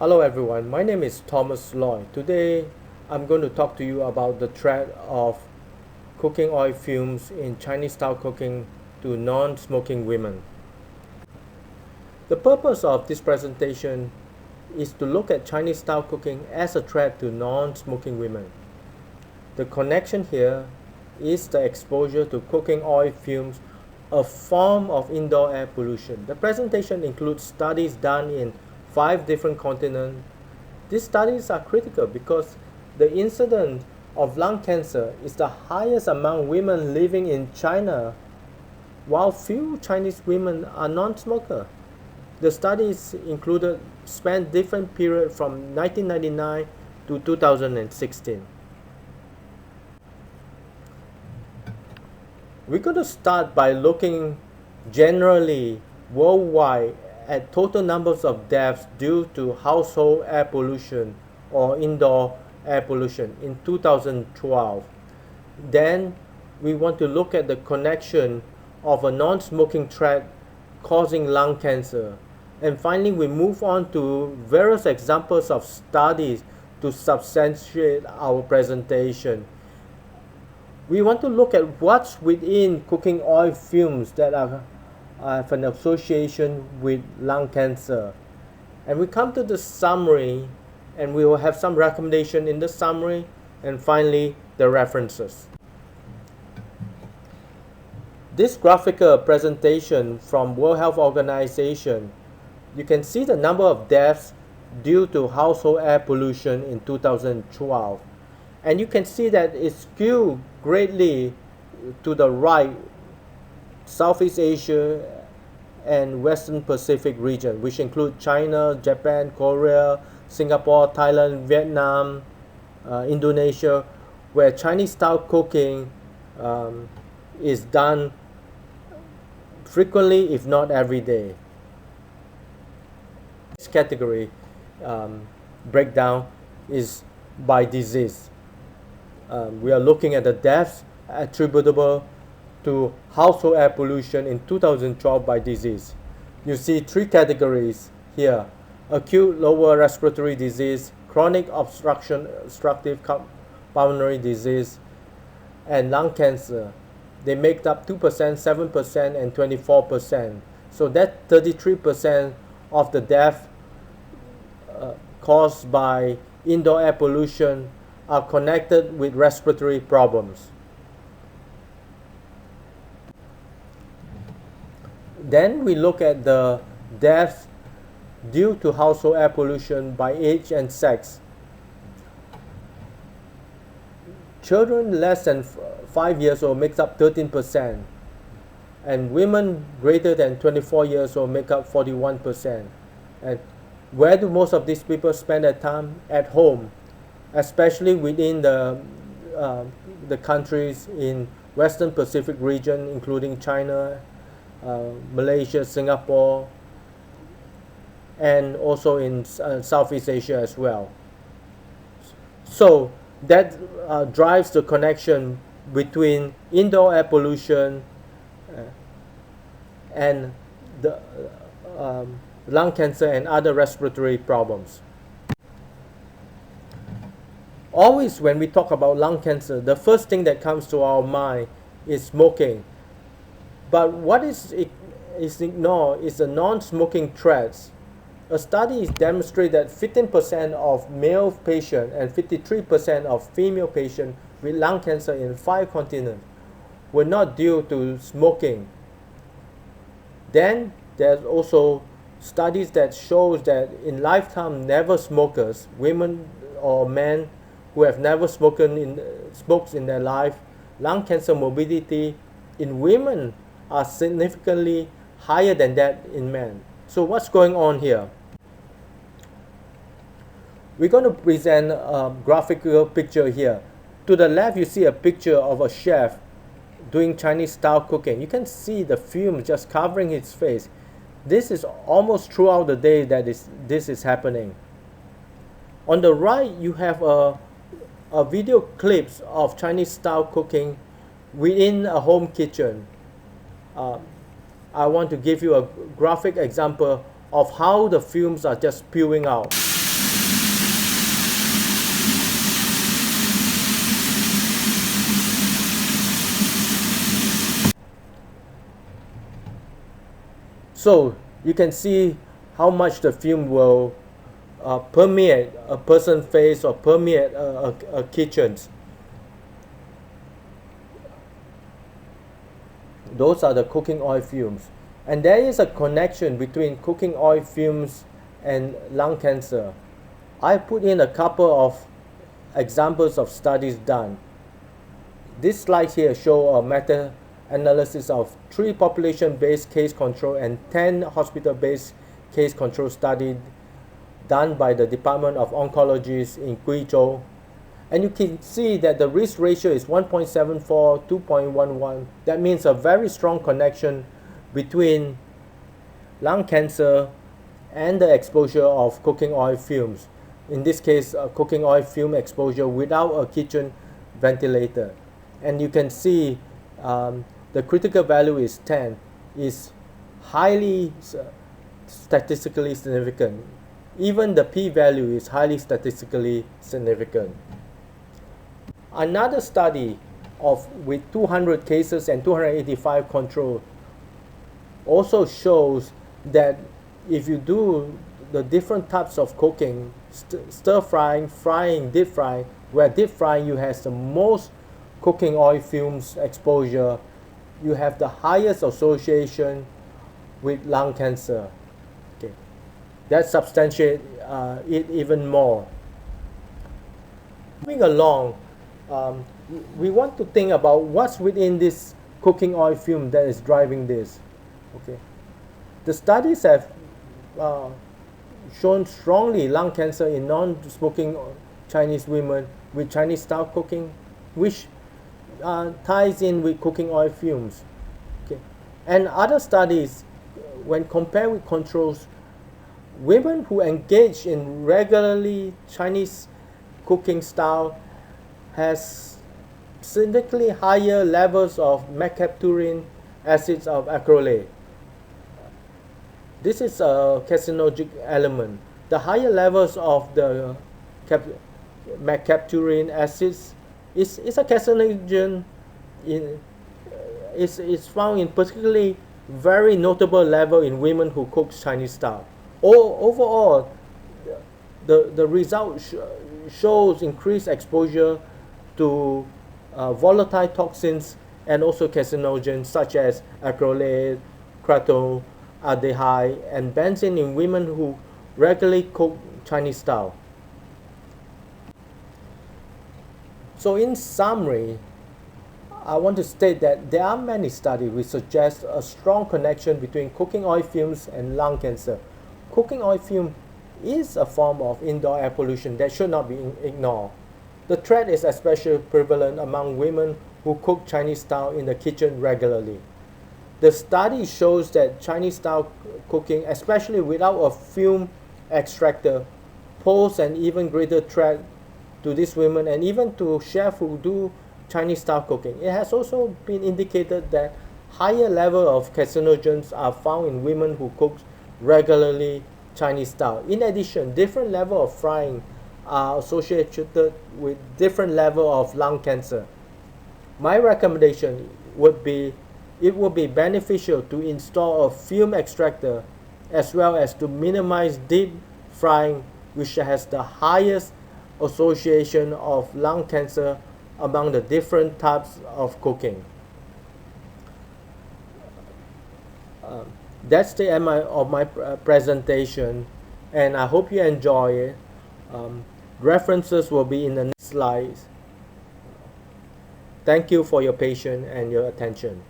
Hello everyone, my name is Thomas Loy. Today I'm going to talk to you about the threat of cooking oil fumes in Chinese style cooking to non-smoking women. The purpose of this presentation is to look at Chinese style cooking as a threat to non-smoking women. The connection here is the exposure to cooking oil fumes, a form of indoor air pollution. The presentation includes studies done in 5 different continents. These studies are critical because the incidence of lung cancer is the highest among women living in China, while few Chinese women are non-smokers. The studies included spanned different periods from 1999 to 2016. We're going to start by looking generally worldwide at total numbers of deaths due to household air pollution or indoor air pollution in 2012. Then we want to look at the connection of a non-smoking threat causing lung cancer. And finally, we move on to various examples of studies to substantiate our presentation. We want to look at what's within cooking oil fumes that have an association with lung cancer. And we come to the summary, and we will have some recommendation in the summary, and finally the references. This graphical presentation from World Health Organization, you can see the number of deaths due to household air pollution in 2012. And you can see that it's skewed greatly to the right, Southeast Asia and Western Pacific region, which include China, Japan, Korea, Singapore, Thailand, Vietnam, Indonesia, where Chinese style cooking is done frequently, if not every day. This category breakdown is by disease. We are looking at the deaths attributable to household air pollution in 2012 by disease. You see 3 categories here: acute lower respiratory disease, chronic obstructive pulmonary disease, and lung cancer. They make up 2%, 7%, and 24%. So that 33% of the death caused by indoor air pollution are connected with respiratory problems. Then we look at the deaths due to household air pollution by age and sex. Children less than 5 years old makes up 13%, and women greater than 24 years old make up 41%. And where do most of these people spend their time? At home, especially within the countries in Western Pacific region, including China, Malaysia, Singapore, and also in Southeast Asia as well. So that drives the connection between indoor air pollution and the lung cancer and other respiratory problems. Always when we talk about lung cancer, the first thing that comes to our mind is smoking. But what is ignored is the non-smoking threats. A study demonstrated that 15% of male patients and 53% of female patients with lung cancer in 5 continents were not due to smoking. Then there's also studies that shows that in lifetime never smokers, women or men who have never smoked in their life, lung cancer morbidity in women are significantly higher than that in men. So what's going on here? We're going to present a graphical picture here. To the left, you see a picture of a chef doing Chinese style cooking. You can see the fumes just covering his face. This is almost throughout the day that this is happening. On the right, you have a video clips of Chinese style cooking within a home kitchen. I want to give you a graphic example of how the fumes are just spewing out. So you can see how much the fume will permeate a person's face or permeate a kitchen. Those are the cooking oil fumes. And there is a connection between cooking oil fumes and lung cancer. I put in a couple of examples of studies done. This slide here show a meta-analysis of 3 population-based case control and 10 hospital-based case control study done by the Department of Oncology in Guizhou. And you can see that the risk ratio is 1.74, 2.11. That means a very strong connection between lung cancer and the exposure of cooking oil fumes. In this case, cooking oil fume exposure without a kitchen ventilator. And you can see the critical value is 10, is highly statistically significant. Even the p-value is highly statistically significant. Another study with 200 cases and 285 control also shows that if you do the different types of cooking, stir frying, frying, deep frying, where deep frying you have the most cooking oil fumes exposure, you have the highest association with lung cancer. Okay, that substantiates it even more. Moving along, we want to think about what's within this cooking oil fume that is driving this. Okay, the studies have shown strongly lung cancer in non-smoking Chinese women with Chinese style cooking, which ties in with cooking oil fumes. Okay, and other studies, when compared with controls, women who engage in regularly Chinese cooking style has significantly higher levels of mercapturine acids of acrylate. This is a carcinogen element. The higher levels of the mercapturine acids is a carcinogen. Is found in particularly very notable level in women who cook Chinese style. Overall, the result shows increased exposure to volatile toxins and also carcinogens such as acrylate, aldehyde, and benzene in women who regularly cook Chinese style. So in summary, I want to state that there are many studies which suggest a strong connection between cooking oil fumes and lung cancer. Cooking oil fume is a form of indoor air pollution that should not be ignored. The threat is especially prevalent among women who cook Chinese style in the kitchen regularly. The study shows that Chinese style cooking, especially without a fume extractor, pose an even greater threat to these women and even to chefs who do Chinese style cooking. It has also been indicated that higher level of carcinogens are found in women who cook regularly Chinese style. In addition, different level of frying are associated with different level of lung cancer. My recommendation would be it would be beneficial to install a fume extractor as well as to minimize deep frying, which has the highest association of lung cancer among the different types of cooking. That's the end of my presentation, and I hope you enjoy it. References will be in the next slides. Thank you for your patience and your attention.